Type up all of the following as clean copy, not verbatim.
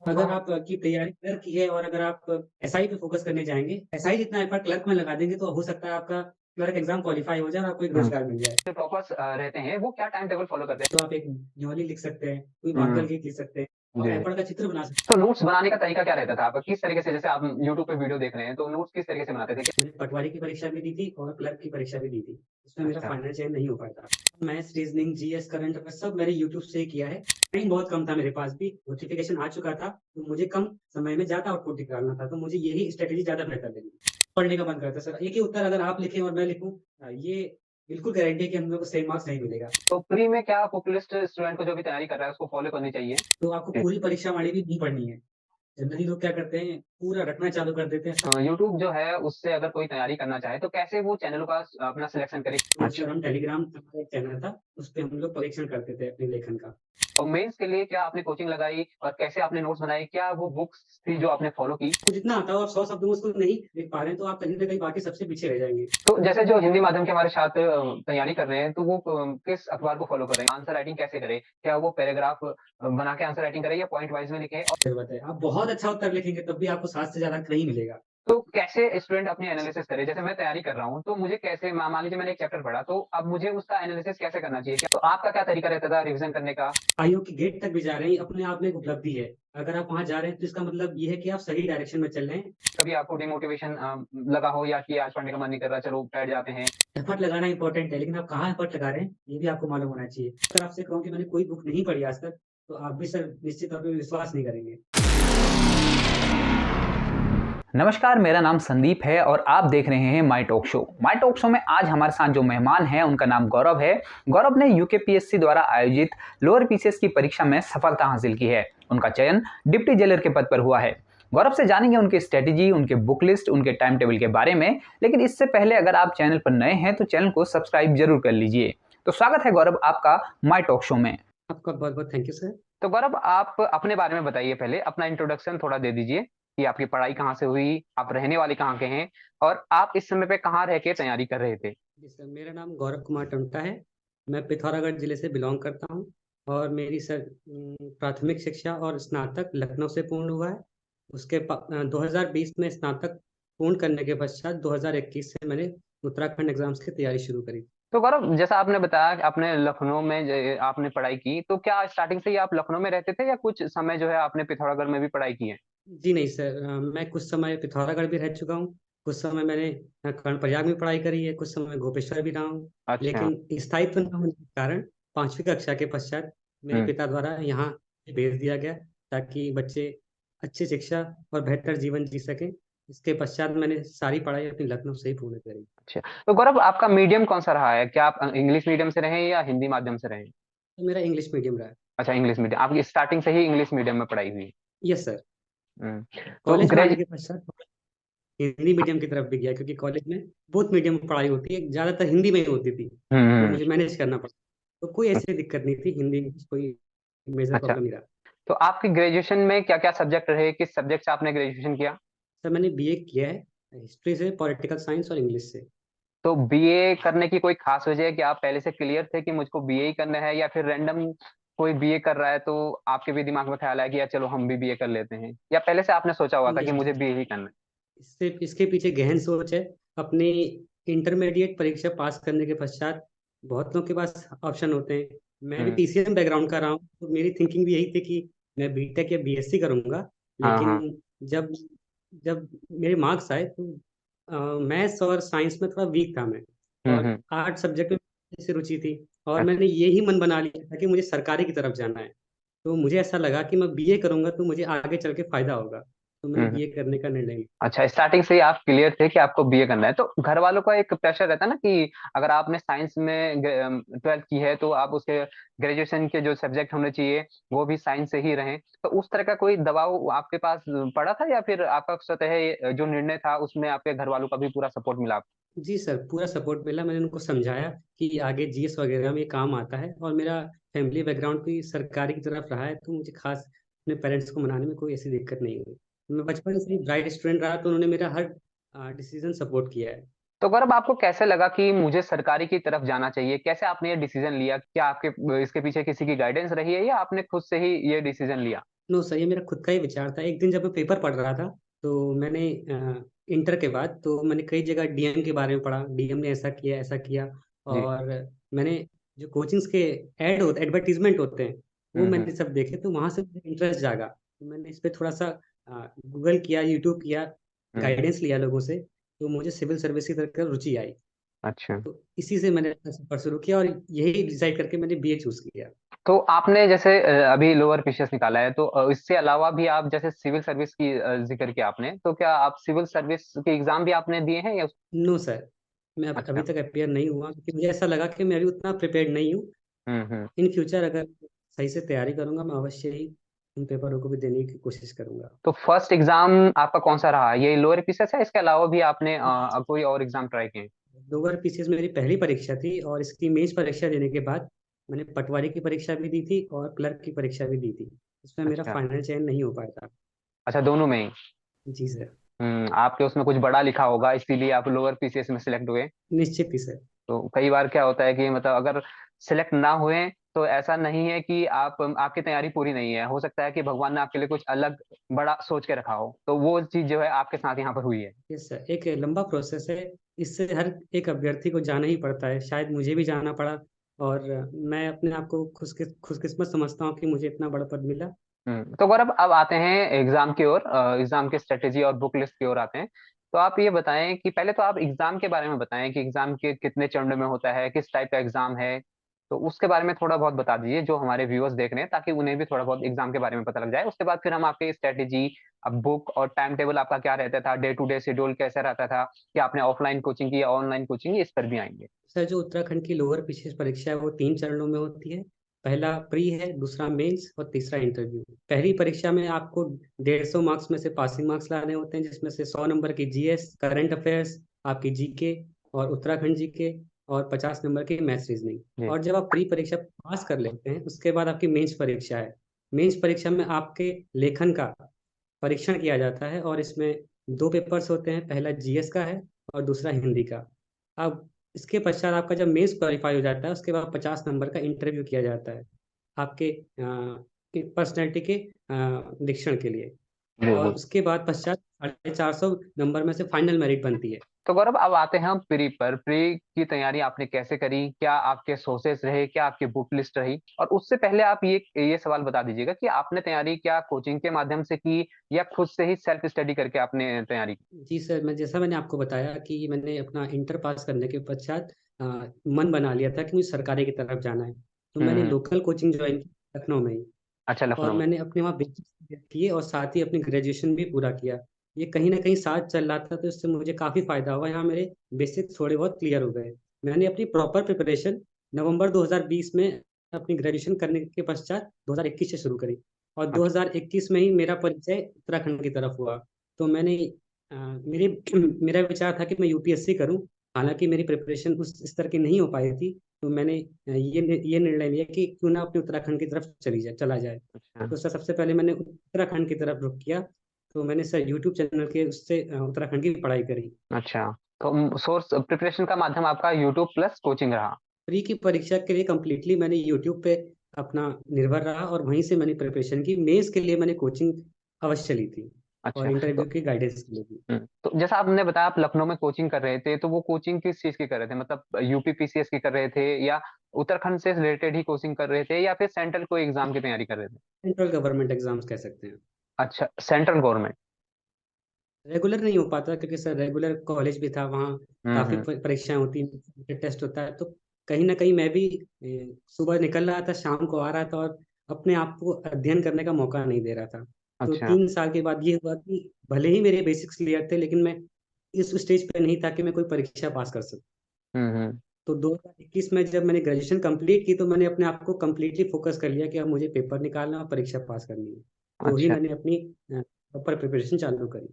अगर आप की तैयारी क्लर्क की है और अगर आप एसआई पे फ़ोकस करने जाएँगे, एसआई जितना एफर्ट क्लर्क में लगा देंगे तो हो सकता है आपका क्लर्क एग्ज़ाम क्वालीफाई हो जाए और आपको एक हुँ। रोज़गार मिल जाए। जो टॉपर्स रहते हैं, वो क्या टाइम टेबल फ़ॉलो करते हैं? तो आप एक न्योली लिख सकते हैं, कोई हुँ, मॉडल गीत लिख सकते हैं और जी। एफर्ट का चित्र बना सकते तो नोट्स बनाने का तरीका क्या रहता था आपका? किस तरीके से जैसे आप यूट्यूब पे वीडियो देख रहे हैं, तो नोट्स किस तरीके से बनाते थे? हैं। मैंने पटवारी की परीक्षा भी दी थी और क्लर्क की परीक्षा भी दी थी। उसमें मेरा अच्छा, फाइनल चयन नहीं हो पाया था। Maths, reasoning, GS, current affairs सब मैंने यूट्यूब से ही किया है। टाइम बहुत कम था मेरे पास भी, नोटिफ़िकेशन आ चुका था, तो मुझे कम समय में ज़्यादा आउटपुट निकालना था, तो मुझे यही स्ट्रैटेजी ज़्यादा बेहतर लगी। पढ़ने का मन करता है सर, एक ही उत्तर अगर आप लिखें और मैं लिखूँ ये बिल्कुल गारंटी है कि हम लोग को सेम मार्क्स नहीं मिलेगा। तो प्री में क्या बुक लिस्ट स्टूडेंट को जो भी तैयारी कर रहा है, उसको फ़ॉलो करनी चाहिए? तो आपको जी। पूरी परीक्षा वाली भी नहीं पढ़नी है। जनरली लोग क्या करते हैं, पूरा रटना चालू कर देते हैं। यूट्यूब जो है, उससे अगर कोई तैयारी करना चाहे, तो कैसे वो चैनलों का अपना सिलेक्शन करे? तो अच्छा। सर हम टेलीग्राम हमारा एक चैनल था, उसपे हम लोग परीक्षण करते थे अपने लेखन का। और मेंस के लिए क्या आपने कोचिंग लगाई और कैसे आपने नोट्स बनाए? क्या वो बुक्स थी जो आपने फ़ॉलो की? आपको जितना आता हो आप 100 शब्द में उसको नहीं लिख पा रहे हैं, तो आप कहीं न कहीं बाकी सबसे पीछे रह जाएँगे। तो जैसे जो हिंदी माध्यम के हमारे छात्र तैयारी कर रहे हैं, तो वो किस अखबार को फ़ॉलो कर रहे हैं? आंसर राइटिंग कैसे करें? क्या वो पैराग्राफ बना के आंसर राइटिंग करें या पॉइंट वाइज़ में लिखें? और ज़रूरत है। आप बहुत अच्छा उत्तर लिखेंगे तब भी आपको 7 से ज़्यादा अंक नहीं मिलेगा। तो कैसे स्टूडेंट अपनी एनालिसिस करे? जैसे मैं तैयारी कर रहा हूँ, तो मुझे कैसे मान लीजिए मैंने एक चैप्टर पढ़ा, तो अब मुझे उसका एनालिसिस कैसे करना चाहिए? क्या तो आपका क्या तरीका रहता था रिवीज़न करने का? आयोग की गेट तक भी जा रहे हैं, ये अपने आप में एक उपलब्धि है। अगर आप वहाँ जा रहे हैं, तो इसका मतलब ये है कि आप सही डायरेक्शन में चल रहे हैं। कभी आपको डिमोटिवेशन लगा हो या कि आज पढ़ने का मन नहीं कर रहा, चलो बैठ जाते हैं? एफर्ट लगाना इम्पोर्टेंट है, लेकिन आप कहाँ एफर्ट लगा रहे हैं, ये भी आपको मालूम होना चाहिए। अगर आपसे कहूँ कि मैंने कोई बुक नहीं पढ़ी आज तक, तो आप भी सर निश्चित तौर पे विश्वास नहीं करेंगे। नमस्कार, मेरा नाम संदीप है और आप देख रहे हैं my talk show. My talk show में आज हमारे साथ जो मेहमान हैं उनका नाम गौरव है। गौरव ने यूकेपीएससी द्वारा आयोजित लोअर पीसीएस की परीक्षा में सफलता हासिल की है। उनका चयन डिप्टी जेलर के पद पर हुआ है। गौरव से जानेंगे उनकी स्ट्रेटेजी, उनके बुक लिस्ट, उनके टाइम टेबल के बारे में। लेकिन इससे पहले अगर आप चैनल पर नए हैं तो चैनल को सब्सक्राइब जरूर कर लीजिए। तो स्वागत है गौरव आपका माय टॉक शो में। आपका बहुत-बहुत थैंक यू सर। तो गौरव आप अपने बारे में बताइए पहले, अपना इंट्रोडक्शन थोड़ा दे दीजिए कि आपकी पढ़ाई कहाँ से हुई, आप रहने वाले कहाँ के हैं और आप इस समय पे कहाँ रह के तैयारी कर रहे थे? जी सर, मेरा नाम गौरव कुमार टमटा है। मैं पिथौरागढ़ ज़िले से बिलॉन्ग करता हूँ और मेरी सर प्राथमिक शिक्षा और स्नातक लखनऊ से पूर्ण हुआ है। 2020 में स्नातक पूर्ण करने के पश्चात 2021 से मैंने उत्तराखंड एग्ज़ाम्स की तैयारी शुरू करी। तो गौरव जैसा आपने बताया कि आपने लखनऊ में आपने पढ़ाई की, तो क्या स्टार्टिंग से ही आप लखनऊ में रहते थे या कुछ समय जो है आपने पिथौरागढ़ में भी पढ़ाई की है? जी नहीं सर, मैं कुछ समय पिथौरागढ़ भी रह चुका हूँ, कुछ समय मैंने कर्णप्रयाग में पढ़ाई करी है, कुछ समय गोपेश्वर भी रहा हूँ। अच्छा। लेकिन स्थायित्व न होने के कारण 5वीं कक्षा के पश्चात मेरे हुँ। पिता द्वारा यहाँ भेज दिया गया ताकि बच्चे अच्छी शिक्षा और बेहतर जीवन जी सकें। इसके पश्चात मैंने सारी पढ़ाई अपनी लखनऊ से ही पूर्ण करी। अच्छा, तो गौरव आपका मीडियम कौन-सा रहा है? क्या आप इंग्लिश मीडियम से रहे हैं या हिंदी माध्यम से रहे हैं? तो मेरा इंग्लिश मीडियम रहा है। अच्छा इंग्लिश मीडियम, आपकी स्टार्टिंग से ही इंग्लिश मीडियम में पढ़ाई हुई। Yes sir. हुँ। तो कॉलेज में आने के पश्चात हिंदी मीडियम की तरफ भी गया क्योंकि कॉलेज में बोथ मीडियम में पढ़ाई होती है, ज़्यादातर हिंदी में ही होती थी, हुँ, तो हुँ। मुझे मैनेज करना पड़ा। तो कोई ऐसी दिक्कत नहीं थी, हिंदी इंग्लिश कोई मेजर अच्छा, प्रॉब्लम नहीं रहा। तो आपकी ग्रेजुएशन में क्या-क्या सब्जेक्ट रहे? किस सब्जेक्ट से आपने ग्रेजुएशन किया? सर मैंने बीए किया है, हिस्ट्री से, पॉलिटिकल साइंस और इंग्लिश से। तो बीए करने की कोई ख़ास वजह है कि आप पहले से क्लियर थे कि मुझको बीए ही करना है या फिर रैंडम कोई बीए कर रहा है तो आपके भी दिमाग में ख़्याल आया कि यार चलो हम भी बीए कर लेते हैं? या पहले से आपने सोचा हुआ था कि मुझे नहीं, बीए ही करना है? इससे इसके पीछे गहन सोच है। अपनी इंटरमीडिएट परीक्षा पास करने के पश्चात बहुत लोगों के पास ऑप्शन होते हैं। मैं भी हुँ। पीसीएम बैकग्राउंड का रहा हूँ, तो मेरी थिंकिंग भी यही थी कि मैं बीटेक या बीएससी करूँगा। हाँ, लेकिन हाँ। जब जब मेरे मार्क्स आए तो मैथ्स और साइंस में थोड़ा वीक था मैं हुँ, और हुँ। आर्ट सब्जेक्ट में से रुचि थी और अच्छा। मैंने यही मन बना लिया था कि मुझे सरकारी की तरफ जाना है। तो मुझे ऐसा लगा कि मैं बीए करूँगा तो मुझे आगे चल के फ़ायदा होगा। तो मैंने हुँ, हुँ। बीए करने का निर्णय लिया। अच्छा, स्टार्टिंग से ही आप क्लियर थे कि आपको बीए करना है। तो घर वालों का एक प्रेशर रहता है ना कि अगर आपने साइंस में 12th की है तो आप उसके ग्रेजुएशन के जो सब्जेक्ट होने चाहिए, वो भी साइंस से ही रहें। तो उस तरह का कोई दबाव आपके पास पड़ा था या फिर आपका स्वतः जो निर्णय था उसमें आपके घर वालों का भी पूरा सपोर्ट मिला आपको? जी सर, पूरा सपोर्ट मिला। मैंने उनको समझाया कि आगे जीएस वगैरह में ये काम आता है और मेरा फैमिली बैकग्राउंड भी सरकारी की तरफ रहा है, तो मुझे ख़ास अपने पेरेंट्स को मनाने में कोई ऐसी दिक्कत नहीं हुई। मैं बचपन से ही ब्राइट स्टूडेंट रहा, तो उन्होंने मेरा हर डिसीज़न सपोर्ट किया है। तो गौरव आपको कैसे लगा कि मुझे सरकारी की तरफ जाना चाहिए? कैसे आपने ये डिसीज़न लिया? क्या आपके इसके पीछे किसी की गाइडेंस रही है या आपने खुद से ही ये डिसीज़न लिया? नो सर, ये मेरा खुद का ही विचार था। एक दिन जब मैं पेपर पढ़ रहा था, तो मैंने इंटर के बाद तो मैंने कई जगह डीएम के बारे में पढ़ा, डीएम ने ऐसा किया, ऐसा किया। जी। और मैंने जो कोचिंग्स के एडवर्टीजमेंट होते हैं, वो हम्म। मैंने सब देखे, तो वहाँ से मुझे इंटरेस्ट जागा। तो मैंने इस पे थोड़ा सा गूगल किया, यूट्यूब किया, हम्म। गाइडेंस लिया लोगों से, तो मुझे सिविल सर्विस की तरफ रुचि आई। अच्छा। तो इसी से मैंने अपना सफर शुरू किया, और यही डिसाइड करके मैंने बीए चूज किया। तो आपने जैसे अभी लोअर पीसीएस निकाला है, तो इससे अलावा भी आप जैसे सिविल सर्विस की जिक्र किया आपने, तो क्या आप सिविल सर्विस के एग्जाम भी आपने दिए हैं या? नो सर, मैं अभी अच्छा। तक अपियर नहीं हुआ, क्योंकि मुझे ऐसा लगा कि मैं अभी उतना प्रिपेयर्ड नहीं हूँ। हम्म। इन फ्यूचर अगर सही से तैयारी करूंगा, मैं अवश्य ही उन पेपरों को भी देने की कोशिश करूंगा। तो फर्स्ट एग्जाम आपका कौन सा रहा? ये लोअर पीसीएस है, इसके अलावा भी आपने कोई और एग्जाम ट्राई किए? लोअर पीसीएस मेरी पहली परीक्षा थी, और इसकी मेंस परीक्षा देने के बाद मैंने पटवारी की परीक्षा भी दी थी और क्लर्क की परीक्षा भी दी थी। इसमें मेरा अच्छा। फाइनल चयन नहीं हो पाया था। अच्छा, दोनों में ही? जी सर। आपके उसमें कुछ बड़ा लिखा होगा, इसीलिए आप लोअर पीसीएस में सिलेक्ट हुए। निश्चित ही सर। तो कई बार क्या होता है कि मतलब अगर सिलेक्ट ना हुए, तो ऐसा नहीं है कि आपकी तैयारी पूरी नहीं है, हो सकता है कि भगवान ने आपके लिए कुछ अलग बड़ा सोच के रखा हो, तो वो चीज जो है आपके साथ यहाँ पर हुई है। यस सर, एक लंबा प्रोसेस है। इससे हर एक अभ्यर्थी को जाना ही पड़ता है, शायद मुझे भी जाना पड़ा। और मैं अपने आप को खुशकिस्मत समझता हूँ कि मुझे इतना बड़ा पद मिला। तो गौरव, अब आते हैं एग्जाम की ओर, एग्जाम के स्ट्रेटेजी और बुक लिस्ट की ओर आते हैं। तो आप ये बताएं कि पहले तो आप एग्जाम के बारे में बताएं कि एग्जाम के कितने चरणों में होता है, किस टाइप का एग्जाम है। तो उसके बारे में थोड़ा बहुत बता दीजिए, जो हमारे व्यूअर्स देख रहे हैं, ताकि उन्हें भी थोड़ा बहुत एग्जाम के बारे में पता लग जाए। उसके बाद फिर हम आपके स्ट्रेटेजी, अब बुक और टाइम टेबल आपका क्या रहता था, डे टू डे शेड्यूल कैसा रहता था, कि आपने ऑफलाइन कोचिंग की या ऑनलाइन कोचिंग की, इस पर भी आएंगे। सर, जो उत्तराखंड की लोअर पीसीएस परीक्षा है वो 3 चरणों में होती है। पहला प्री है, दूसरा मेंस और तीसरा इंटरव्यू। पहली परीक्षा में आपको 150 मार्क्स में से पासिंग मार्क्स लाने होते हैं, जिसमें से 100 नंबर की जीएस, करंट अफेयर्स, आपकी जीके और उत्तराखंड जीके, और 50 नंबर की मैथ्स रीजनिंग। जी। और जब आप प्री परीक्षा पास कर लेते हैं, उसके बाद आपकी मेंस परीक्षा है। मेंस परीक्षा में आपके लेखन का परीक्षण किया जाता है, और इसमें 2 पेपर्स होते हैं, पहला जीएस का है और दूसरा हिंदी का। अब इसके पश्चात आपका जब मेंस क्वालिफाई हो जाता है, उसके बाद 50 नंबर का इंटरव्यू किया जाता है आपके पर्सनैलिटी के निरीक्षण के लिए। जी। और जी। उसके बाद पश्चात 450 नंबर में से फाइनल मेरिट बनती है। तो गौरव, अब आते हैं हम प्री पर। प्री की तैयारी आपने कैसे करी, क्या आपके सोर्सेस रहे, क्या आपकी बुक लिस्ट रही? और उससे पहले आप ये सवाल बता दीजिएगा कि आपने तैयारी क्या कोचिंग के माध्यम से की, या खुद से ही सेल्फ स्टडी करके आपने तैयारी की? जी सर, मैंने आपको बताया कि मैंने अपना इंटर पास करने के पश्चात मन बना लिया था कि मुझे सरकारी की तरफ जाना है। तो मैंने हम्म। लोकल कोचिंग ज्वाइन की लखनऊ में ही। अच्छा, और लखनऊ में। मैंने अपने वहाँ बेसिक्स किए, और साथ ही अपनी ग्रेजुएशन भी पूरा किया। ये कहीं ना कहीं साथ चल रहा था, तो इससे मुझे काफ़ी फायदा हुआ। यहाँ मेरे बेसिक्स थोड़े बहुत क्लियर हो गए। मैंने अपनी प्रॉपर प्रिपरेशन नवंबर 2020 में अपनी ग्रेजुएशन करने के पश्चात 2021 से शुरू करी, और अच्छा। 2021 में ही मेरा परिचय उत्तराखंड की तरफ हुआ। तो मेरी मेरा विचार था कि मैं यूपीएससी करूं। हालांकि मेरी प्रिपरेशन उस स्तर की नहीं हो पाई थी, तो मैंने ये निर्णय लिया कि क्यों ना अपने उत्तराखंड की तरफ चला जाए। अच्छा। तो सर, सबसे पहले मैंने उत्तराखंड की तरफ रुख किया। तो मैंने सर यूट्यूब चैनल के उससे उत्तराखंड की पढ़ाई करी। अच्छा, तो सोर्स प्रिपरेशन का माध्यम आपका यूट्यूब प्लस कोचिंग रहा? प्री की परीक्षा के लिए कम्प्लीटली मैंने यूट्यूब पे अपना निर्भर रहा, और वहीं से मैंने प्रिपरेशन की। मेंस के लिए मैंने कोचिंग अवश्य ली थी, और अच्छा। इंटरव्यू तो की गाइडेंस के लिए भी। तो जैसा आपने बताया, आप लखनऊ में कोचिंग कर रहे थे, तो वो कोचिंग किस चीज की कर रहे थे? मतलब यूपी पीसीएस की कर रहे थे, या उत्तराखंड से रिलेटेड ही कोचिंग कर रहे थे, या फिर सेंट्रल कोई एग्जाम की तैयारी कर रहे थे? सेंट्रल गवर्नमेंट एग्जाम्स कह सकते हैं। अच्छा, सेंट्रल गवर्नमेंट। रेगुलर नहीं हो पाता, क्योंकि सर रेगुलर कॉलेज भी था वहाँ। काफ़ी हम्म। परीक्षाएं होती हैं, टेस्ट होता है। तो कहीं ना कहीं मैं भी सुबह निकल रहा था, शाम को आ रहा था, और अपने आप को अध्ययन करने का मौका नहीं दे रहा था। तो अच्छा। 3 साल के बाद ये हुआ कि भले ही मेरे बेसिक्स क्लियर थे, लेकिन मैं इस स्टेज पे नहीं था कि मैं कोई परीक्षा पास कर सकूं। हम्म। तो 2021 में जब मैंने ग्रेजुएशन कंप्लीट की, तो मैंने अपने आप को कंप्लीटली फोकस कर लिया कि अब मुझे पेपर निकालना और परीक्षा पास करनी है। तो ही अच्छा। मैंने अपनी प्रॉपर प्रिपरेशन चालू करी।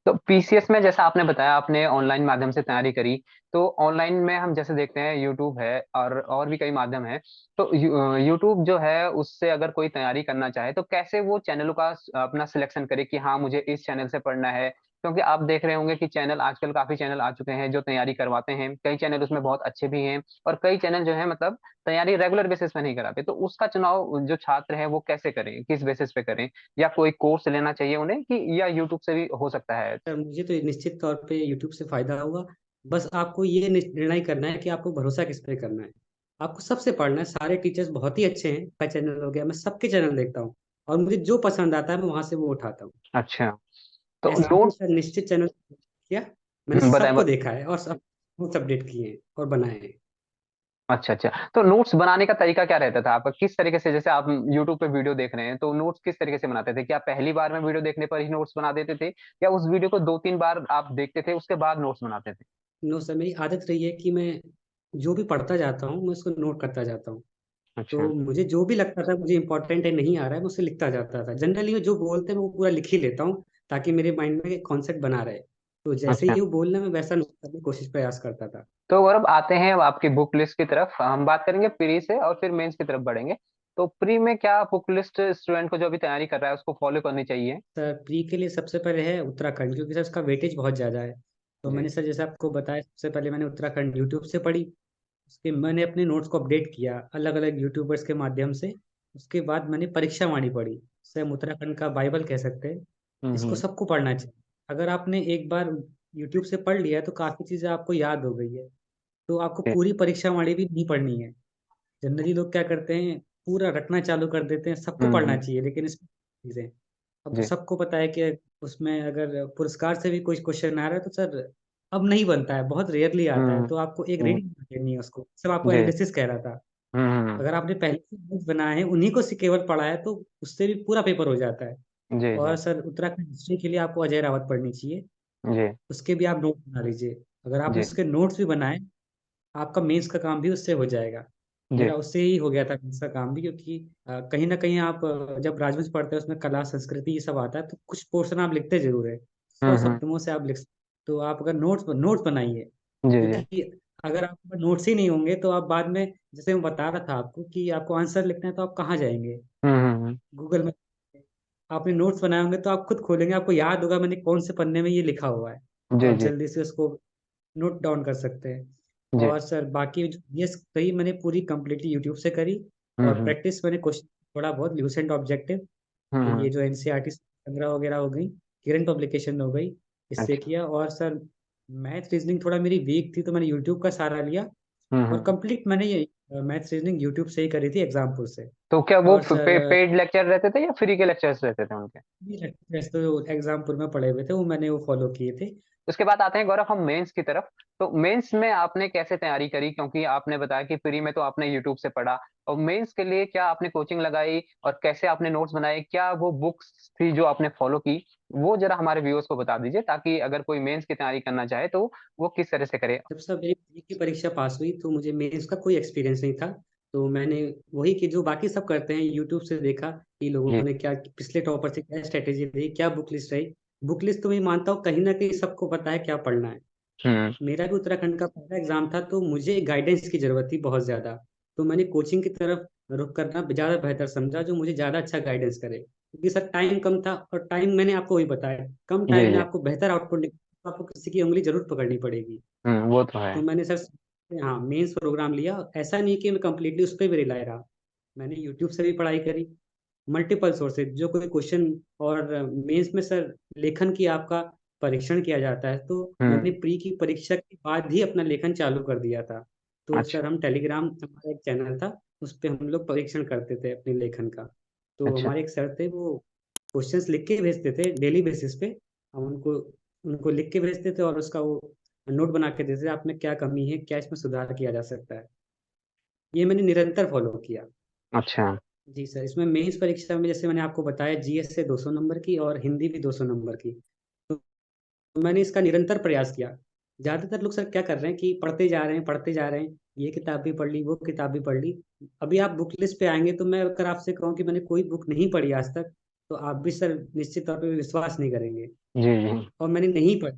तो पीसीएस में जैसा आपने बताया, आपने ऑनलाइन माध्यम से तैयारी करी। तो ऑनलाइन में हम जैसे देखते हैं, यूट्यूब है और भी कई माध्यम है। तो यूट्यूब जो है, उससे अगर कोई तैयारी करना चाहे, तो कैसे वो चैनलों का अपना सिलेक्शन करे कि हाँ, मुझे इस चैनल से पढ़ना है? क्योंकि आप देख रहे होंगे कि चैनल आजकल काफी चैनल आ चुके हैं जो तैयारी करवाते हैं, कई चैनल उसमें बहुत अच्छे भी हैं और कई चैनल जो है मतलब तैयारी रेगुलर बेसिस पे नहीं कराते। तो उसका चुनाव जो छात्र है वो कैसे करें, किस बेसिस पे करें, या कोई कोर्स लेना चाहिए उन्हें कि या यूट्यूब से भी हो सकता है? सर मुझे तो निश्चित तौर पे यूट्यूब से फ़ायदा होगा। बस आपको ये निर्णय करना है कि आपको भरोसा किस पे करना है। आपको सबसे पढ़ना है, सारे टीचर्स बहुत ही अच्छे हैं, का चैनल हो गया, मैं सबके चैनल देखता हूँ और मुझे जो पसंद आता है मैं वहाँ से वो उठाता हूँ। अच्छा, तो ऐसा नहीं नोट्स। सर निश्चित चैनल किया, मैंने बताएं सबको देखा है और सब नोट्स अपडेट किए हैं और बनाए हैं। अच्छा अच्छा, तो नोट्स बनाने का तरीका क्या रहता था आपका? किस तरीके से, जैसे आप यूट्यूब पे वीडियो देख रहे हैं तो नोट्स किस तरीके से बनाते थे? क्या पहली बार में वीडियो देखने पर ही नोट्स बना देते थे, या उस वीडियो को 2-3 बार आप देखते थे उसके बाद नोट्स बनाते थे? नो सर मेरी आदत रही है कि मैं जो भी पढ़ता जाता हूँ, मैं उसको नोट करता जाता हूँ। अच्छा तो मुझे जो भी लगता था मुझे इम्पोर्टेंट है, नहीं आ रहा है, मैं उसे लिखता जाता था। जनरली मैं जो बोलते हैं मैं वो पूरा लिख ही लेता हूँ ताकि मेरे माइंड में कॉन्सेप्ट बना रहे। तो जैसे अच्छा। ही वो बोलना मैं वैसा नोट करने की कोशिश प्रयास करता था। तो गौरव, आते हैं अब आपकी बुक लिस्ट की तरफ। हम बात करेंगे प्री से और फिर मेंस की तरफ बढ़ेंगे। तो प्री में क्या बुक लिस्ट स्टूडेंट को जो अभी तैयारी कर रहा है उसको फॉलो करनी चाहिए? सर प्री के लिए सबसे पहले है उत्तराखंड, क्योंकि सर उसका वेटेज बहुत ज़्यादा है। तो जी। मैंने सर जैसे आपको बताया, सबसे पहले मैंने उत्तराखंड यूट्यूब से पढ़ी। उसके मैंने अपने नोट्स को अपडेट किया अलग अलग यूट्यूबर्स के माध्यम से। उसके बाद मैंने परीक्षा वाणी पढ़ी। इसे हम उत्तराखंड का बाइबल कह सकते हैं। इसको हम्म। सबको पढ़ना चाहिए। अगर आपने एक बार यूट्यूब से पढ़ लिया है तो काफ़ी चीज़ें आपको याद हो गई है। तो आपको जी पूरी परीक्षा वाणी भी नहीं पढ़नी है। जनरली लोग क्या करते हैं, पूरा रटना चालू कर देते हैं, सबको पढ़ना हम्म। चाहिए लेकिन इसमें चीज़ें, अब जी सबको पता है कि उसमें अगर पुरस्कार से भी कोई क्वेश्चन आ रहा है तो सर अब नहीं बनता है, बहुत रेयरली आता है। हम्म तो आपको एक हम्म। रीडिंग देनी है उसको, सब आपको जी। एनालिसिस कह रहा था। हम्म। अगर आपने पहले से नोट्स बनाए हैं, उन्हीं को केवल पढ़ा है तो उससे भी पूरा पेपर हो जाता है। जी और जी सर उत्तराखंड हिस्ट्री के लिए आपको अजय रावत पढ़नी चाहिए। जी उसके भी आप नोट बना लीजिए। अगर आपने जी उसके नोट्स भी बनाए, आपका मेंस का काम भी उससे हो जाएगा। जी। मेरा उससे ही हो गया था मेंस का काम भी, क्योंकि कहीं न कहीं आप जब राजवंश पढ़ते हैं उसमें कला, संस्कृति ये सब आता है, तो कुछ पोर्शन आप लिखते ज़रूर हैं। 100 हम्म। शब्दों से आप लिख सकते। तो आप अगर नोट्स बनाइए, जी जी। क्योंकि अगर आपके पास नोट्स ही नहीं होंगे तो आप बाद में, जैसे मैं बता रहा था आपको कि आपको आंसर लिखना है तो आप कहाँ जाएँगे? हम्म। गूगल में। आपने नोट्स बनाए होंगे तो आप खुद खोलेंगे, आपको याद होगा मैंने कौन से पन्ने में ये लिखा हुआ है। तो जी आप जी जल्दी से उसको नोट डाउन कर सकते हैं। जी। और सर बाकी जो जीएस कही मैंने पूरी कंप्लीटली यूट्यूब से करी। और हम्म। प्रैक्टिस मैंने क्वेश्चन थोड़ा बहुत ल्यूसेंट ऑब्जेक्टिव, ये हम्म। जो एनसीईआरटी संग्रह वगैरह हो गई, किरण पब्लिकेशन हो गई, इससे अच्छा। किया। और सर मैथ रीजनिंग थोड़ा मेरी वीक थी तो मैंने यूट्यूब का सहारा लिया। और हम्म। कंप्लीट मैंने ये मैथ रीजनिंग यूट्यूब से ही करी थी एग्जाम्पल से। तो क्या वो और सर पेड लेक्चर रहते थे या फ्री के लेक्चर्स रहते थे उनके? ये लेक्चर्स तो एग्जाम्पल में पढ़े हुए थे, वो मैंने वो फॉलो किए थे। उसके बाद आते हैं गौरव हम मेंस की तरफ। तो मेंस में आपने कैसे तैयारी करी, क्योंकि आपने बताया कि प्री में तो आपने यूट्यूब से पढ़ा, और मेंस के लिए क्या आपने कोचिंग लगाई और कैसे आपने नोट्स बनाए? क्या वो बुक्स थी जो आपने फॉलो की? वो जरा हमारे व्यूअर्स को बता दीजिए, ताकि अगर कोई मेंस की तैयारी करना चाहे तो वो किस तरह से करे। जब सब मेरी प्री की परीक्षा पास हुई तो मुझे मेंस का कोई एक्सपीरियंस नहीं था। तो मैंने वही कि जो बाकी सब करते हैं यूट्यूब से देखा कि लोगों जी। ने क्या पिछले टॉपर से क्या स्ट्रेटेजी रही, क्या बुक लिस्ट रही। बुक लिस्ट तो मैं मानता हूँ कहीं ना कहीं सबको पता है क्या पढ़ना है। हम्म। मेरा भी उत्तराखंड का पहला एग्जाम था तो मुझे गाइडेंस की जरूरत थी बहुत ज़्यादा। तो मैंने कोचिंग की तरफ रुख करना ज़्यादा बेहतर समझा, जो मुझे ज़्यादा अच्छा गाइडेंस करे, क्योंकि सर टाइम कम था और टाइम मैंने आपको वही बताया, कम जी टाइम में जी। आपको बेहतर आउटपुट तो आपको किसी की उंगली जरूर पकड़नी पड़ेगी। वो तो है। तो मैंने सर हाँ मेंस प्रोग्राम लिया। ऐसा नहीं कि मैं कंप्लीटली उस पर भी रिलाय रहा, मैंने यूट्यूब से भी पढ़ाई करी, मल्टीपल सोर्सेज जो कोई क्वेश्चन। और मेंस में सर लेखन की आपका परीक्षण किया जाता है, तो मैंने हम्म। प्री की परीक्षा के बाद ही अपना लेखन चालू कर दिया था। तो सर अच्छा हम टेलीग्राम, हमारा एक चैनल था, उस पर हम लोग परीक्षण करते थे अपने लेखन का। तो अच्छा। हमारे एक सर थे, वो क्वेश्चंस लिख के भेजते थे डेली बेसिस पे। हम उनको उनको लिख के भेजते थे और उसका वो नोट बना के देते थे, आप में क्या कमी है, क्या इसमें सुधार किया जा सकता है। ये मैंने निरंतर फॉलो किया। अच्छा। जी सर, इसमें मेंस परीक्षा में जैसे मैंने आपको बताया, जीएस से 200 नंबर की और हिंदी भी 200 नंबर की। तो मैंने इसका निरंतर प्रयास किया। ज़्यादातर लोग सर क्या कर रहे हैं कि पढ़ते जा रहे हैं, पढ़ते जा रहे हैं, ये किताब भी पढ़ ली, वो किताब भी पढ़ ली। अभी आप बुक लिस्ट पे आएंगे तो मैं अगर आपसे कहूँ कि मैंने कोई बुक नहीं पढ़ी आज तक, तो आप भी सर निश्चित तौर पे विश्वास नहीं करेंगे। जी जी। और मैंने नहीं पढ़ी।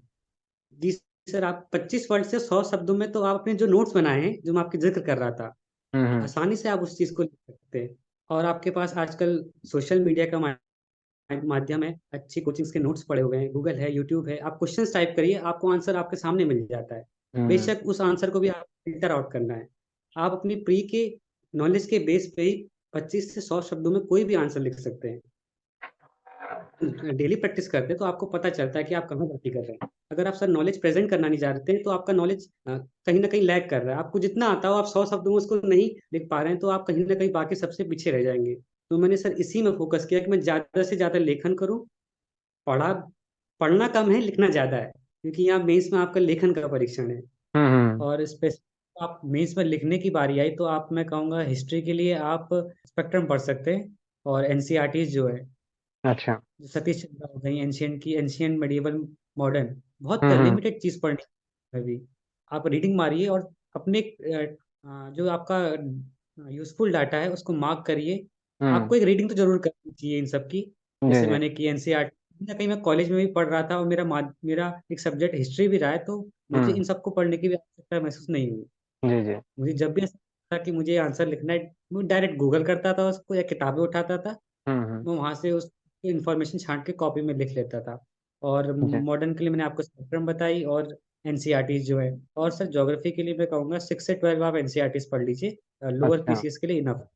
जी सर, आप 25 वर्ड से 100 शब्दों में तो आप अपने जो नोट्स बनाए हैं, जो मैं आपके जिक्र कर रहा था, हम्म। आसानी से आप उस चीज़ को लिख सकते हैं। और आपके पास आजकल सोशल मीडिया का माध्यम है, अच्छी कोचिंग्स के नोट्स पड़े हुए हैं, गूगल है, यूट्यूब है, आप क्वेश्चंस टाइप करिए, आपको आंसर आपके सामने मिल जाता है। बेशक उस आंसर को भी आप फिल्टर आउट करना है। आप अपनी प्री के नॉलेज के बेस पे ही 25 से 100 शब्दों में कोई भी आंसर लिख सकते हैं। डेली प्रैक्टिस करते हैं तो आपको पता चलता है कि आप कहाँ गलती कर रहे हैं। अगर आप सर नॉलेज प्रेजेंट करना नहीं जानते हैं तो आपका नॉलेज कहीं ना कहीं लैग कर रहा है। आपको जितना आता हो आप 100 शब्दों में उसको नहीं लिख पा रहे हैं तो आप कहीं ना कहीं बाकी सबसे पीछे रह जाएंगे। तो मैंने सर इसी में फोकस किया कि मैं ज्यादा से ज्यादा लेखन करूं। पढ़ा पढ़ना कम है, लिखना ज्यादा है, क्योंकि यहाँ मेंस में आपका लेखन का परीक्षण है। हम्म। और स्पेसिफिक आप मेंस में लिखने की बारी आई तो आप, मैं कहूँगा हिस्ट्री के लिए आप स्पेक्ट्रम पढ़ सकते हैं और एनसीईआरटी जो है, अच्छा। जो सतीश चंद्रा हो गई, एंशियंट की, एंशियंट मेडिएवल मॉडर्न, बहुत हम्म। लिमिटेड चीज पढ़नी है अभी। आप रीडिंग मारिए और अपने जो आपका यूजफुल डाटा है उसको मार्क करिए। हम्म। आपको एक रीडिंग तो जरूर करनी चाहिए इन सब की। जी जैसे जी। मैंने की एनसीईआरटी, कहीं ना कहीं मैं कॉलेज में भी पढ़ रहा था और मेरा एक सब्जेक्ट हिस्ट्री भी रहा है, तो मुझे इन हम्म। सबको पढ़ने की भी आवश्यकता महसूस नहीं हुई। जी जी। मुझे जब भी ऐसा था कि मुझे आंसर लिखना है, मैं डायरेक्ट गूगल करता था उसको या किताबें उठाता था। हम्म। मैं वहां से उस इंफॉर्मेशन छांट के कॉपी में लिख लेता था। और जी। मॉडर्न के लिए मैंने आपको स्पेक्ट्रम बताई और एनसीईआरटी जो है। और सर ज्योग्राफी के लिए मैं कहूँगा 6 से 12 आप एनसीईआरटी पढ़ लीजिए, लोअर अच्छा। पीसीएस के लिए इनफ,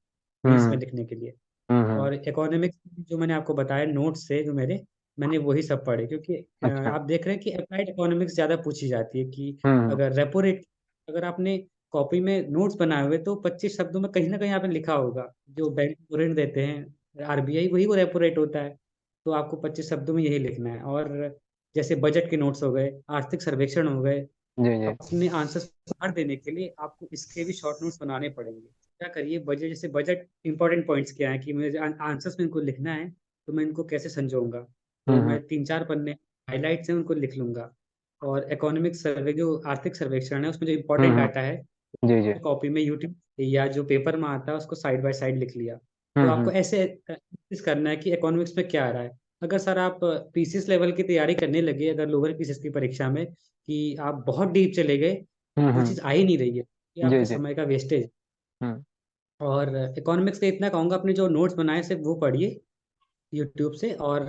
मेंस में हम्म। लिखने के लिए। हम्म। और इकोनॉमिक्स जो मैंने आपको बताया नोट्स से जो मैंने वही सब पढ़े, क्योंकि अच्छा। आप देख रहे हैं कि अप्लाइड इकोनॉमिक्स ज़्यादा पूछी जाती है कि हम्म। अगर रेपो रेट, अगर आपने कॉपी में नोट्स बनाए हुए तो 25 शब्दों में कहीं ना कहीं आपने लिखा होगा, जो बैंक को ऋण देते हैं आरबीआई, वही वो रेपो रेट होता है। तो आपको 25 शब्दों में यही लिखना है। और जैसे बजट के नोट्स हो गए, आर्थिक सर्वेक्षण हो गए, जी जी। अपने आंसर बाहर देने के लिए आपको इसके भी शॉर्ट नोट्स बनाने पड़ेंगे। क्या करिए, बजट, जैसे बजट इंपॉर्टेंट पॉइंट्स क्या है कि मुझे आंसर्स में इनको लिखना है, तो मैं इनको कैसे संजोऊंगा, तो हम्म। मैं 3-4 पन्ने हाईलाइट्स हैं उनको लिख लूंगा। और इकोनॉमिक सर्वे, जो आर्थिक सर्वेक्षण है उसमें जो इंपॉर्टेंट हम्म। डाटा है, जी जी। कॉपी में यूट्यूब या जो पेपर में आता है उसको साइड बाय साइड लिख लिया। तो हम्म। आपको ऐसे प्रैक्टिस करना है कि इकोनॉमिक्स में क्या आ रहा है। अगर सर आप पीसीएस लेवल की तैयारी करने लगे, अगर लोअर पीसीएस की परीक्षा में कि आप बहुत डीप चले गए, वो हम्म। चीज़ आ ही नहीं रही है, ये जी आपके जी। समय का वेस्टेज। हम्म। और इकोनॉमिक्स का इतना कहूँगा, अपने जो नोट्स बनाए सिर्फ वो पढ़िए यूट्यूब से, और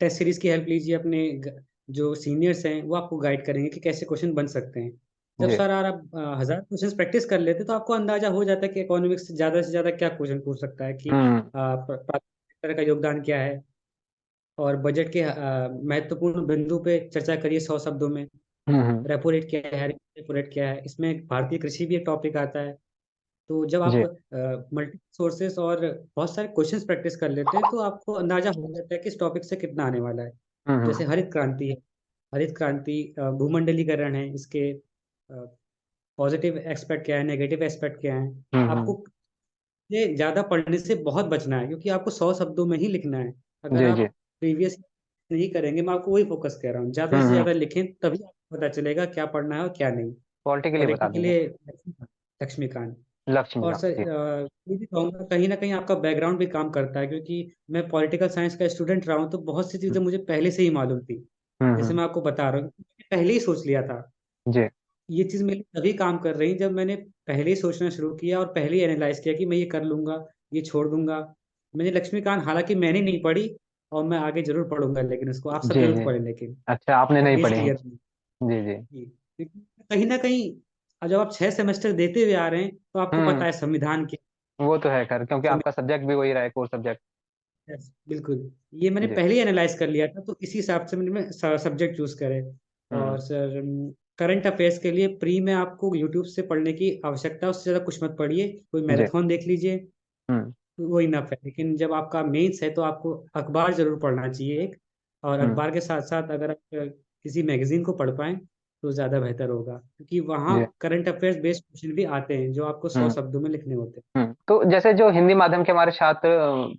टेस्ट सीरीज की हेल्प लीजिए। अपने जो सीनियर्स हैं वो आपको गाइड करेंगे कि कैसे क्वेश्चन बन सकते हैं। जब जी। सर आप 1000 क्वेश्चन प्रैक्टिस कर लेते तो आपको अंदाजा हो जाता है कि इकोनॉमिक्स से ज़्यादा क्या क्वेश्चन पूछ सकता है, कि हम्म। प्राथमिक सेक्टर का योगदान क्या है। और बजट के महत्वपूर्ण बिंदु पे चर्चा करिए 100 शब्दों में। हम्म। रेपो रेट क्या है, रेपो रेट क्या है, इसमें भारतीय कृषि भी एक टॉपिक आता है। तो जब आप जी। मल्टी सोर्सेस और बहुत सारे क्वेश्चंस प्रैक्टिस कर लेते हैं तो आपको अंदाजा हो जाता है कि इस टॉपिक से कितना आने वाला है। जैसे हम्म। हरित क्रांति है, हरित क्रांति भूमंडलीकरण है, इसके पॉजिटिव एस्पेक्ट क्या है, नेगेटिव एस्पेक्ट क्या है। हम्म। आपको ये ज़्यादा पढ़ने से बहुत बचना है, क्योंकि आपको 100 शब्दों में ही लिखना है। अगर जी आप जी। प्रीवियस नहीं करेंगे, मैं आपको वही फोकस कर रहा हूँ, ज़्यादा से हम्म। ज़्यादा लिखें तभी आपको पता चलेगा क्या पढ़ना है और क्या नहीं। पॉलिटी के लिए बता पॉलिटी के दीजिए। लिए लक्ष्मीकांत। और लक्ष्मीकांत सर जी। ये भी कहूँगा, कहीं ना कहीं आपका बैकग्राउंड भी काम करता है, क्योंकि मैं पॉलिटिकल साइंस का स्टूडेंट रहा हूँ तो बहुत सी चीज़ें मुझे पहले से ही मालूम थी। जैसे हम्म। मैं आपको बता रहा हूँ, मैंने पहले ही सोच लिया था। जी। ये चीज़ मेरे लिए तभी काम कर रही जब मैंने पहले ही सोचना शुरू किया और पहले ही एनालाइज किया कि मैं ये कर लूंगा, ये छोड़ दूंगा। मैंने लक्ष्मीकांत, हालांकि मैंने नहीं पढ़ी, और मैं आगे जरूर पढ़ूंगा, लेकिन उसको आप सब जी जरूर जी। पढ़ें, लेकिन अच्छा, आपने नहीं एटलीस्ट पढ़ी है। ईयर में। जी जी। जी, क्योंकि कहीं ना कहीं जब आप 6 सेमेस्टर देते हुए आ रहे हैं तो आपको हम्म। पता है संविधान की। वो तो है खैर, क्योंकि आपका सब्जेक्ट भी वही रहा है, कोर सब्जेक्ट। Yes, बिल्कुल। ये मैंने जी। पहले ही एनालाइज कर लिया था, तो इसी हिसाब से मैंने सब्जेक्ट चूज करे। हम्म। और सर करंट अफेयर्स के लिए प्री में आपको यूट्यूब से पढ़ने की आवश्यकता है, उससे ज़्यादा कुछ मत पढ़िए। कोई जी। मैराथन देख लीजिए, हम्म। वो इनफ है। लेकिन जब आपका मेंस है तो आपको अखबार जरूर पढ़ना चाहिए एक। और हम्म। अखबार के साथ साथ अगर आप किसी मैगजीन को पढ़ पाएं तो ज़्यादा बेहतर होगा, क्योंकि वहाँ जी। करंट अफेयर्स बेस्ड क्वेश्चन भी आते हैं जो आपको सौ हम्म। शब्दों में लिखने होते हैं। तो जैसे जो हिंदी माध्यम के हमारे छात्र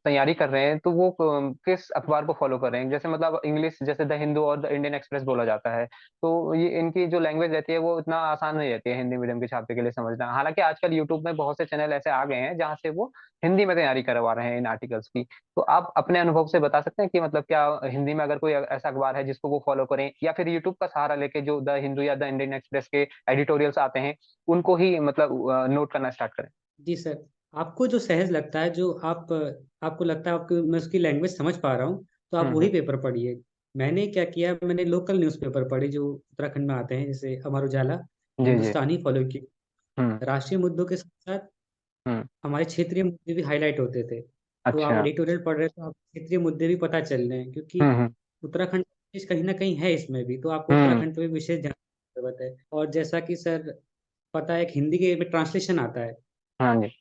तैयारी कर रहे हैं, तो वो किस अखबार को फॉलो कर रहे हैं? जैसे मतलब इंग्लिश, जैसे द हिंदू और द इंडियन एक्सप्रेस बोला जाता है, तो ये इनकी जो लैंग्वेज रहती है वो इतना आसान नहीं रहती है हिंदी मीडियम के छात्र के लिए समझना। हालांकि आजकल यूट्यूब में बहुत से चैनल ऐसे आ गए हैं जहाँ से वो हिंदी में तैयारी करवा रहे हैं इन आर्टिकल्स की। तो आप अपने अनुभव से बता सकते हैं कि मतलब क्या हिंदी में अगर कोई ऐसा अखबार है जिसको वो फॉलो करें, या फिर यूट्यूब का सहारा लेके जो द हिंदू या द इंडियन एक्सप्रेस के एडिटोरियल्स आते हैं उनको ही मतलब नोट करना स्टार्ट करें? जी सर, आपको जो सहज लगता है, जो आपको लगता है आपको मैं उसकी लैंग्वेज समझ पा रहा हूँ, तो आप हम्म, वही पेपर पढ़िए। मैंने क्या किया, मैंने लोकल न्यूज़पेपर पढ़े जो उत्तराखंड में आते हैं, जैसे अमर उजाला, जी जी। हिंदुस्तानी फॉलो की। हम्म। राष्ट्रीय मुद्दों के साथ साथ हम्म। हमारे क्षेत्रीय मुद्दे भी हाईलाइट होते थे। तो आप अच्छा। एडिटोरियल पढ़ रहे हो तो आप क्षेत्रीय मुद्दे भी पता चल रहे हैं, क्योंकि हम्म। उत्तराखंड देश कहीं ना कहीं है इसमें भी, तो आपको हम्म। उत्तराखंड पे भी विशेष ध्यान देने की जरूरत है। और जैसा कि सर पता है, एक हिंदी के में ट्रांसलेशन आता है, हाँ जी।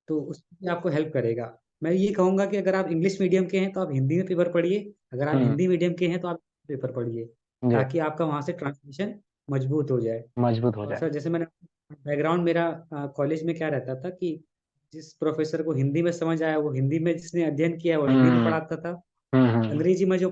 तो उसमें भी आपको हेल्प करेगा। मैं ये कहूंगा कि अगर आप इंग्लिश मीडियम के हैं तो आप हिंदी में पेपर पढ़िए, अगर आप हम्म। हिंदी मीडियम के हैं तो आप पेपर पढ़िए, जी। ताकि आपका वहां से ट्रांसलेशन मजबूत हो जाए। मजबूत हो और जाए। सर जैसे मैंने, बैकग्राउंड मेरा कॉलेज में क्या रहता था कि जिस प्रोफेसर को हिंदी में समझ आया वो हिंदी में, जिसने अध्ययन किया वो हिंदी में हम्म। पढ़ाता था, हम्म। अंग्रेजी में जो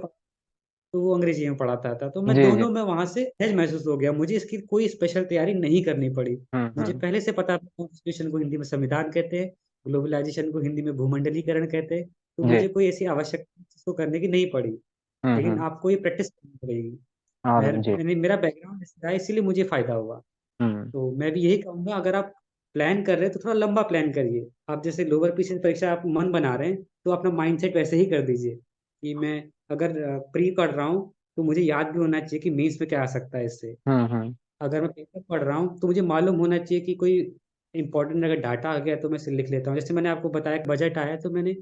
तो वो अंग्रेजी में पढ़ाता था। तो मैं जी जी। दोनों में वहां से सहज महसूस हो गया, मुझे इसकी कोई स्पेशल तैयारी नहीं करनी पड़ी। मुझे हम्म। पहले से पता था कॉन्स्टिट्यूशन को हिंदी में संविधान कहते हैं, ग्लोबलाइजेशन को हिंदी में भूमंडलीकरण कहते हैं। तो जी। मुझे कोई ऐसी आवश्यकता इसको करने की नहीं पड़ी। लेकिन हम्म। आपको ये प्रैक्टिस करनी पड़ेगी। और जी। मेरा बैकग्राउंड ऐसा है, इसीलिए मुझे फायदा हुआ। हम्म। तो मैं भी यही कहूंगा, अगर आप प्लान कर रहे हैं तो थोड़ा लंबा प्लान करिए। आप जैसे लोअर पीसीएस परीक्षा आप मन बना रहे हैं, तो अपना माइंडसेट वैसे ही कर दीजिए कि मैं अगर प्री पढ़ रहा हूँ तो मुझे याद भी होना चाहिए कि मेंस में क्या आ सकता है इससे। हम्म। अगर मैं पेपर पढ़ रहा हूँ तो मुझे मालूम होना चाहिए कि कोई इंपॉर्टेंट अगर डाटा आ गया तो मैं इसे लिख लेता हूँ। जैसे मैंने आपको बताया कि बजट आया, तो मैंने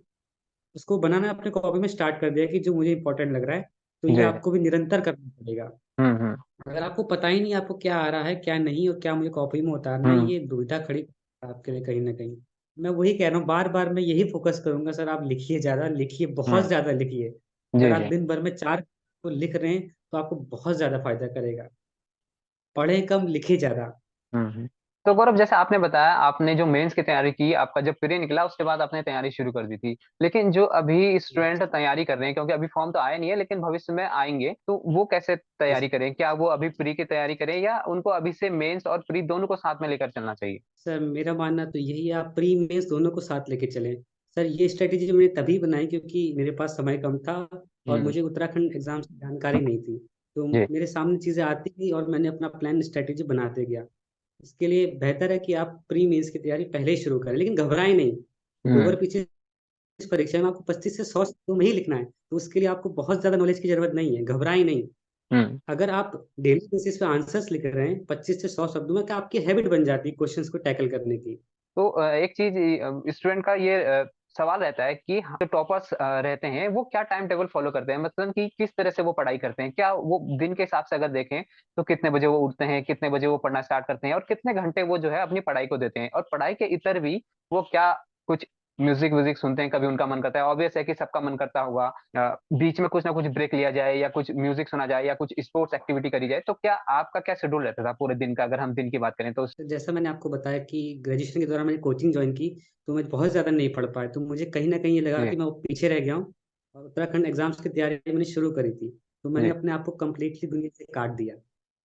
उसको बनाना अपने कॉपी में स्टार्ट कर दिया कि जो मुझे इंपॉर्टेंट लग रहा है। तो ये जी जी। आपको भी निरंतर करना पड़ेगा। हम्म। अगर आपको पता ही नहीं आपको क्या आ रहा है क्या नहीं और क्या मुझे कॉपी में उतारना है, हम्म। ये दुविधा खड़ी है आपके लिए कहीं ना कहीं। मैं वही कह रहा हूँ, बार बार मैं यही फोकस करूंगा सर, आप लिखिए, ज्यादा लिखिए, बहुत हम्म। ज्यादा लिखिए। अगर जी आप जी। दिन भर में 4 को लिख रहे हैं तो आपको बहुत ज्यादा फायदा करेगा। पढ़े कम, लिखे ज्यादा। हम्म। तो गौरव, जैसे आपने बताया आपने जो मेंस की तैयारी की, आपका जब प्री निकला उसके बाद आपने तैयारी शुरू कर दी थी, लेकिन जो अभी स्टूडेंट तैयारी कर रहे हैं, क्योंकि अभी फॉर्म तो आया नहीं है लेकिन भविष्य में आएंगे, तो वो कैसे यस तैयारी करें? क्या वो अभी प्री की तैयारी करें या उनको अभी से मेंस और प्री दोनों को साथ में लेकर चलना चाहिए? सर, मेरा मानना तो यही है, आप प्री मेंस दोनों को साथ लेके चलें। सर ये स्ट्रेटेजी मैंने तभी बनाई क्योंकि मेरे पास समय कम था और हम्म। मुझे उत्तराखंड एग्जाम की जानकारी नहीं थी। तो जी। मेरे सामने चीज़ें आती गई और मैंने अपना प्लान स्ट्रेटेजी बनाते गया। इसके लिए बेहतर है कि आप प्री मेंस की तैयारी पहले ही शुरू करें, लेकिन घबराएं नहीं। हम्म। लोअर पीछे इस परीक्षा में आपको 25 से 100 शब्दों में ही लिखना है, तो उसके लिए आपको बहुत ज़्यादा नॉलेज की जरूरत नहीं है, घबराएं नहीं। हम्म। अगर आप डेली बेसिस पे आंसर्स लिख रहे हैं 25 से 100 शब्दों में, तो आपकी हैबिट बन जाती है क्वेश्चंस को टैकल करने की। तो एक चीज स्टूडेंट का ये सवाल रहता है कि जो टॉपर्स रहते हैं वो क्या टाइम टेबल फॉलो करते हैं, मतलब कि किस तरह से वो पढ़ाई करते हैं? क्या वो दिन के हिसाब से अगर देखें तो कितने बजे वो उठते हैं, कितने बजे वो पढ़ना स्टार्ट करते हैं और कितने घंटे वो जो है अपनी पढ़ाई को देते हैं? और पढ़ाई के इतर भी वो क्या कुछ म्यूजिक व्यूजिक सुनते हैं? कभी उनका मन करता है, ऑब्वियस है कि सबका मन करता होगा बीच में कुछ ना कुछ ब्रेक लिया जाए या कुछ म्यूजिक सुना जाए या कुछ स्पोर्ट्स एक्टिविटी करी जाए, तो क्या आपका क्या शेड्यूल रहता था पूरे दिन का, अगर हम दिन की बात करें तो? तो जैसा मैंने आपको बताया कि ग्रेजुएशन के दौरान मैंने कोचिंग ज्वाइन की, तो मैं बहुत ज़्यादा नहीं पढ़ पाया, तो मुझे कहीं ना कहीं ये लगा जी कि मैं वो पीछे रह गया हूँ। और उत्तराखंड एग्जाम्स की तैयारी मैंने शुरू करी थी, तो मैंने जी। अपने आप को कम्प्लीटली दुनिया से काट दिया।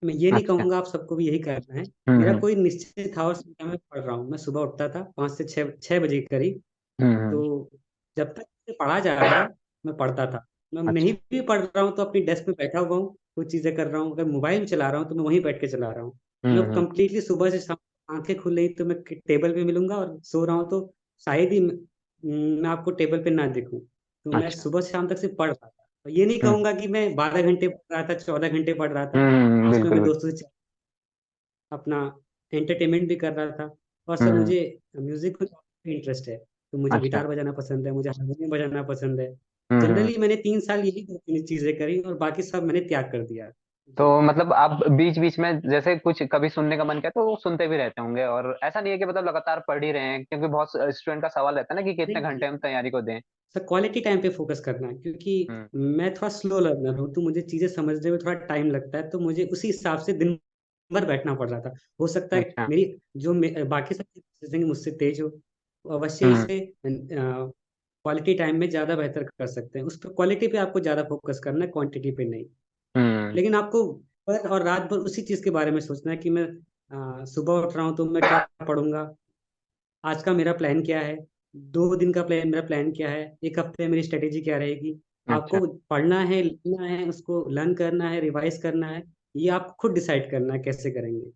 मैं ये नहीं अच्छा। कहूँगा आप सबको भी यही करना है। मेरा हम्म। कोई निश्चित आवर्स में मैं पढ़ रहा हूँ, मैं सुबह उठता था 5 से 6 बजे के करीब। हम्म। तो जब तक मुझे पढ़ा जा रहा है मैं पढ़ता था। मैं नहीं अच्छा। भी पढ़ रहा हूँ तो अपनी डेस्क में बैठा हुआ हूँ, कुछ चीज़ें कर रहा हूँ। अगर मोबाइल चला रहा हूँ तो मैं वहीं बैठ के चला रहा हूँ। मैं हम्म। कंप्लीटली सुबह से शाम, आंखें खुल रही तो मैं टेबल पे मिलूंगा, और सो रहा हूँ तो शायद ही मैं आपको टेबल पे ना दिखूं। तो मैं अच्छा। सुबह से शाम तक सिर्फ पढ़ रहा था, और ये नहीं हम्म। कहूंगा कि मैं 12 घंटे पढ़ रहा था, 14 घंटे पढ़ रहा था। उसमें बिल्कुल मैं बिल्कुल। दोस्तों से अपना एंटरटेनमेंट भी कर रहा था। और सर हम्म। मुझे म्यूजिक में काफी इंटरेस्ट है, तो मुझे अच्छा। गिटार बजाना पसंद है, मुझे हारमोनियम बजाना पसंद है। हम्म। जनरली मैंने 3 साल यही दो तीन चीजें करी और बाकी सब मैंने त्याग कर दिया। तो जी। मतलब आप बीच बीच में जैसे कुछ कभी सुनने का मन किया तो वो सुनते भी रहते होंगे, और ऐसा नहीं है कि मतलब लगातार पढ़ ही रहे हैं, क्योंकि बहुत स्टूडेंट का सवाल रहता है ना कि कितने नहीं घंटे हम तैयारी को दें। सर, क्वालिटी टाइम पे फोकस करना है, क्योंकि हम्म। मैं थोड़ा स्लो लर्नर हूँ, तो मुझे चीजें समझने में थोड़ा टाइम लगता है, तो मुझे उसी हिसाब से दिन भर बैठना पड़ रहा था। हो सकता है अच्छा। मेरी बाकी सब चीजें मुझसे तेज हो, तो अवश्य ही हम्म। से क्वालिटी टाइम में ज्यादा बेहतर कर सकते हैं। उस पर क्वालिटी पे आपको ज्यादा फोकस करना है, क्वांटिटी पे नहीं। हम्म। लेकिन आपको पर और रात भर उसी चीज के बारे में सोचना है कि मैं सुबह उठ रहा हूँ तो मैं क्या पढ़ूंगा, आज का मेरा प्लान क्या है, 2 दिन का प्लान मेरा प्लान क्या है, एक हफ्ते में मेरी स्ट्रेटेजी क्या रहेगी। अच्छा। आपको पढ़ना है, लिखना है, उसको लर्न करना है, रिवाइज करना है। ये आप खुद डिसाइड करना है कैसे करेंगे।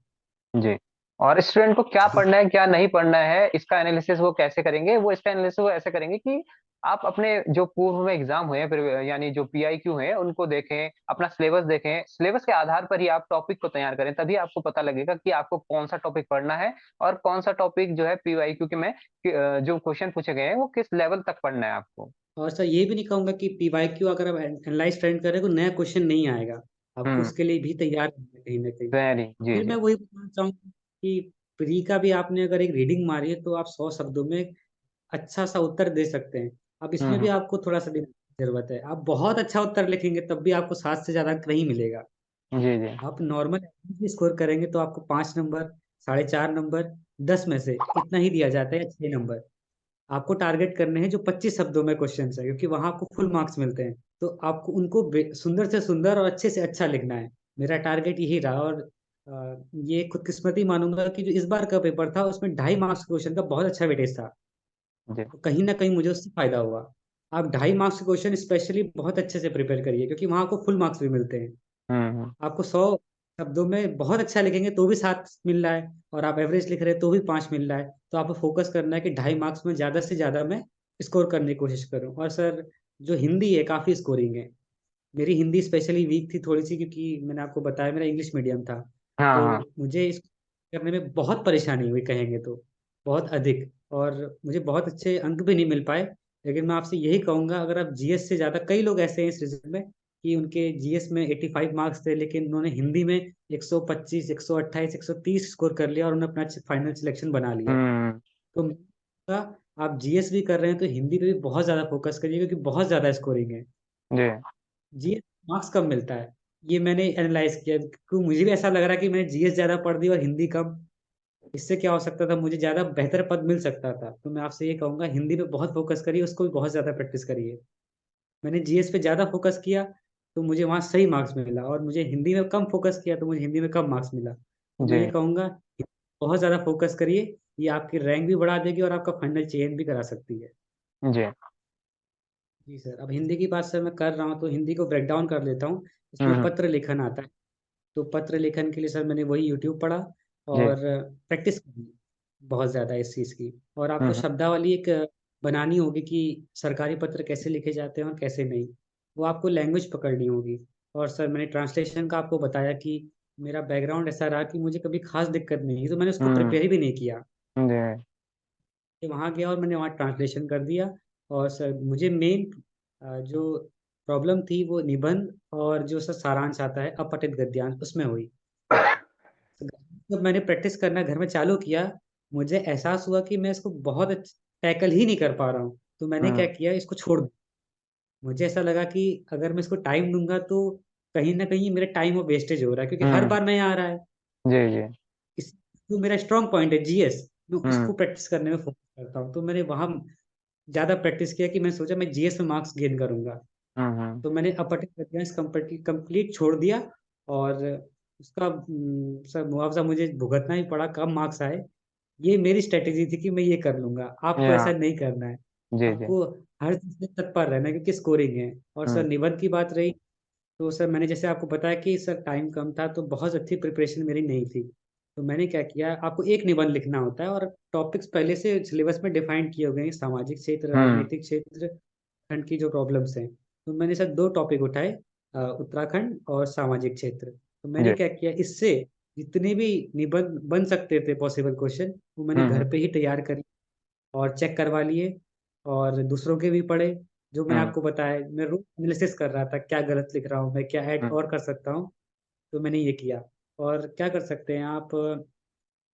जी। और स्टूडेंट को क्या जी पढ़ना है क्या नहीं पढ़ना है, इसका एनालिसिस वो कैसे करेंगे? वो इसका एनालिसिस वो ऐसे करेंगे कि आप अपने जो पूर्व में एग्जाम हुए हैं, फिर यानी जो पीआईक्यू है उनको देखें, अपना सिलेबस देखें, सिलेबस के आधार पर ही आप टॉपिक को तैयार करें, तभी आपको पता लगेगा कि आपको कौन सा टॉपिक पढ़ना है और कौन सा टॉपिक जो है पीवाईक्यू के में जो क्वेश्चन पूछे गए हैं वो किस लेवल तक पढ़ना है आपको। और सर ये भी नहीं कहूंगा कि पीवाईक्यू अगर आप एनालाइज ट्रेंड करें तो नया क्वेश्चन नहीं आएगा, आपको हम्म। उसके लिए भी तैयार रहना है कहीं ना कहीं। वेरी जी फिर मैं जी। वही बताना चाहूंगा कि प्री का भी आपने अगर एक रीडिंग मारी है तो आप 100 शब्दों में एक अच्छा सा उत्तर दे सकते हैं। अब इसमें भी हम्म। आपको थोड़ा सा दिमाग की जरूरत है, आप बहुत अच्छा उत्तर लिखेंगे तब भी आपको 7 से ज्यादा नहीं मिलेगा। जी जी। आप नॉर्मल भी स्कोर करेंगे तो आपको 5 नंबर, 4.5 नंबर, 10 में से इतना ही दिया जाता है, 6 नंबर। आपको टारगेट करने हैं जो 25 शब्दों में क्वेश्चन है, क्योंकि वहां आपको फुल मार्क्स मिलते हैं। तो आपको उनको सुंदर से सुंदर और अच्छे से अच्छा लिखना है। मेरा टारगेट यही रहा, और ये खुदकिस्मती मानूंगा कि जो इस बार का पेपर था उसमें 2.5 मार्क्स क्वेश्चन का बहुत अच्छा वेटेज था। जी। तो कहीं ना कहीं मुझे उससे फायदा हुआ। आप 2.5 मार्क्स के क्वेश्चन स्पेशली बहुत अच्छे से प्रिपेयर करिए, क्योंकि वहां आपको फुल मार्क्स भी मिलते हैं। हम्म। आपको 100 शब्दों में बहुत अच्छा लिखेंगे तो भी 7 मिल रहा है, और आप एवरेज लिख रहे हैं तो भी 5 मिल रहा है। तो आपको फोकस करना है कि 2.5 मार्क्स में ज्यादा से ज्यादा मैं स्कोर करने की कोशिश करूं। और सर, जो हिंदी है काफी स्कोरिंग है। मेरी हिंदी स्पेशली वीक थी थोड़ी सी, क्योंकि मैंने आपको बताया मेरा इंग्लिश मीडियम था। हाँ तो हाँ। मुझे इस करने में बहुत परेशानी हुई कहेंगे तो, बहुत अधिक। और मुझे बहुत अच्छे अंक भी नहीं मिल पाए। लेकिन मैं आपसे यही कहूंगा, अगर आप जीएस से ज़्यादा, कई लोग ऐसे हैं इस रिजल्ट में कि उनके जीएस में 85 मार्क्स थे, लेकिन उन्होंने हिंदी में 125, 128, 130 स्कोर कर लिया और उन्होंने अपना फाइनल सिलेक्शन बना लिया। हम्म। तो मैं कहूंगा, आप जीएस भी कर रहे हैं तो हिंदी पे भी बहुत ज़्यादा फोकस करिए, क्योंकि बहुत ज़्यादा स्कोरिंग है। जी। जीएस मार्क्स कम मिलता है, ये मैंने एनालाइज किया, क्योंकि मुझे भी ऐसा लग रहा है कि मैंने जीएस ज्यादा पढ़ दी और हिंदी कम। इससे क्या हो सकता था, मुझे ज्यादा बेहतर पद मिल सकता था। तो मैं आपसे ये कहूंगा, हिंदी पे बहुत फोकस करिए, उसको भी बहुत ज्यादा प्रैक्टिस करिए। मैंने जीएस पे ज्यादा फोकस किया तो मुझे वहाँ सही मार्क्स मिला, और मुझे हिंदी में कम फोकस किया तो मुझे हिंदी में कम मार्क्स मिला। तो मैं जी ये कहूंगा, बहुत ज्यादा फोकस करिए, ये आपकी रैंक भी बढ़ा देगी और आपका फाइनल चयन भी करा सकती है। जी। जी सर, अब हिंदी की बात सर मैं कर रहा हूँ तो हिंदी को ब्रेक डाउन कर लेता हूँ। इसमें हम्म। पत्र लेखन आता है। तो पत्र लेखन के लिए सर मैंने वही यूट्यूब पढ़ा जी। और प्रैक्टिस की बहुत ज़्यादा इस चीज़ की। और आपको हम्म। शब्दावली एक बनानी होगी कि सरकारी पत्र कैसे लिखे जाते हैं और कैसे नहीं। वो आपको लैंग्वेज पकड़नी होगी। और सर मैंने ट्रांसलेशन का आपको बताया कि मेरा बैकग्राउंड ऐसा रहा कि मुझे कभी खास दिक्कत नहीं हुई, तो मैंने उसको हम्म। प्रिपेयर भी नहीं किया। जी। कि वहाँ गया और मैंने वहाँ ट्रांसलेशन कर दिया। और सर मुझे मेन जो प्रॉब्लम थी वो निबंध और जो सर सारांश आता है अपठित गद्यांश, उसमें हुई। जब मैंने प्रैक्टिस करना घर में चालू किया, मुझे एहसास हुआ कि मैं इसको बहुत टैकल ही नहीं कर पा रहा हूँ। तो मैंने क्या हम्म। किया, इसको छोड़ दिया। मुझे ऐसा लगा कि अगर मैं इसको टाइम दूंगा तो कहीं ना कहीं मेरा टाइम वो वेस्टेज हो रहा है, क्योंकि हर हम्म। बार नया आ रहा है। जी जी। इस जो मेरा स्ट्रांग पॉइंट है जीएस, मैं हम्म। उसको प्रैक्टिस करने में फोकस करता हूँ। तो मैंने वहाँ ज़्यादा प्रैक्टिस किया कि मैं सोचा मैं जीएस में मार्क्स गेन करूंगा। हम्म। तो मैंने अपठित गद्यांश कंप्लीट छोड़ दिया। और उसका सर मुआवजा मुझे भुगतना ही पड़ा, कम मार्क्स आए। ये मेरी स्ट्रेटेजी थी कि मैं ये कर लूंगा, आपको या ऐसा नहीं करना है। जी जी। आपको हर चीज में तत्पर रहना है, क्योंकि स्कोरिंग है। और सर हम्म। निबंध की बात रही, तो सर मैंने जैसे आपको बताया कि सर टाइम कम था तो बहुत अच्छी प्रिपरेशन मेरी नहीं थी। तो मैंने क्या किया, आपको एक निबंध लिखना होता है और टॉपिक्स पहले से सिलेबस में डिफाइंड किए हुए हैं, सामाजिक क्षेत्र, हम्म। राजनीतिक क्षेत्र, खंड की जो प्रॉब्लम्स हैं। तो मैंने सर 2 टॉपिक उठाए, उत्तराखंड और सामाजिक क्षेत्र। तो मैंने जी। क्या किया, इससे जितने भी निबंध बन सकते थे पॉसिबल क्वेश्चन, वो मैंने हम्म। घर पे ही तैयार कर और चेक करवा लिए। और दूसरों के भी पढ़े। जो मैंने हम्म। आपको बताया, मैं रोज एनालिसिस कर रहा था, क्या गलत लिख रहा हूँ मैं, क्या ऐड हम्म। और कर सकता हूँ। तो मैंने ये किया। और क्या कर सकते हैं आप,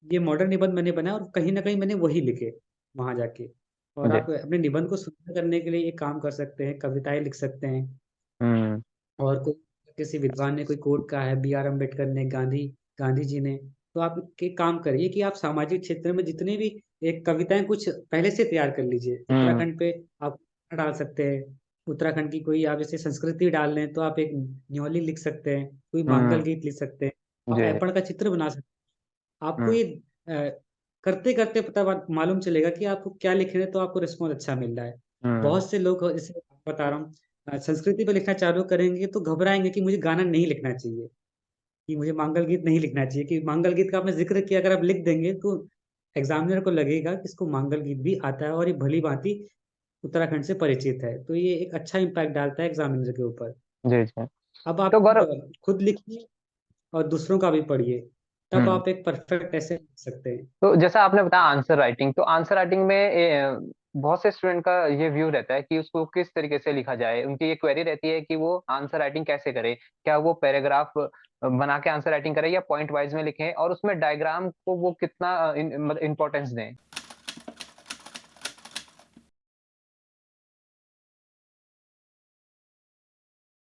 ये मॉडर्न निबंध मैंने बनाया और कहीं ना कहीं मैंने वही लिखे वहां जाके। और जी। आप अपने निबंध को सुंदर करने के लिए एक काम कर सकते हैं, कविताएं लिख सकते हैं। हम्म। और कोई किसी विद्वान ने कोई कोट कहा है, बी आर अम्बेडकर ने, गांधी जी ने, तो आप के काम करिए कि आप सामाजिक क्षेत्र में जितने भी एक कविताएं कुछ पहले से तैयार कर लीजिए। हम्म। उत्तराखंड पे आप डाल सकते हैं। उत्तराखंड की कोई आप जैसे संस्कृति डाल लें तो आप एक न्योली लिख सकते हैं, कोई मांगल हम्म। गीत लिख सकते हैं। आप जी जी। ऐपण का चित्र बना सकते हैं। आपको हम्म। ये करते करते पता मालूम चलेगा कि आपको क्या लिख रहे हैं, तो आपको रिस्पॉन्स अच्छा मिल रहा है। हम्म। बहुत से लोग जैसे बता रहा हूँ, संस्कृति पे लिखना चालू करेंगे तो घबराएंगे कि मुझे गाना नहीं लिखना चाहिए। कि मुझे मंगल गीत नहीं लिखना चाहिए, कि मंगल गीत का आपने जिक्र किया, अगर आप लिख देंगे तो एग्जामिनर को लगेगा कि इसको मंगल गीत भी आता है और ये भली भांति उत्तराखंड से परिचित है, तो ये एक अच्छा इम्पैक्ट डालता है एग्जामिनर के ऊपर। जी जी। अब आप तो गौरव, खुद लिखिए और दूसरों का भी पढ़िए, तब हम्म आप एक परफेक्ट ऐसे लिख सकते हैं। तो जैसा आपने बताया आंसर राइटिंग, तो आंसर राइटिंग में बहुत से स्टूडेंट का ये व्यू रहता है कि उसको किस तरीके से लिखा जाए। उनकी ये क्वेरी रहती है कि वो आंसर राइटिंग कैसे करे, क्या वो पैराग्राफ बना के आंसर राइटिंग करे या पॉइंट वाइज में लिखें, और उसमें डायग्राम को वो कितना इंपॉर्टेंस दें।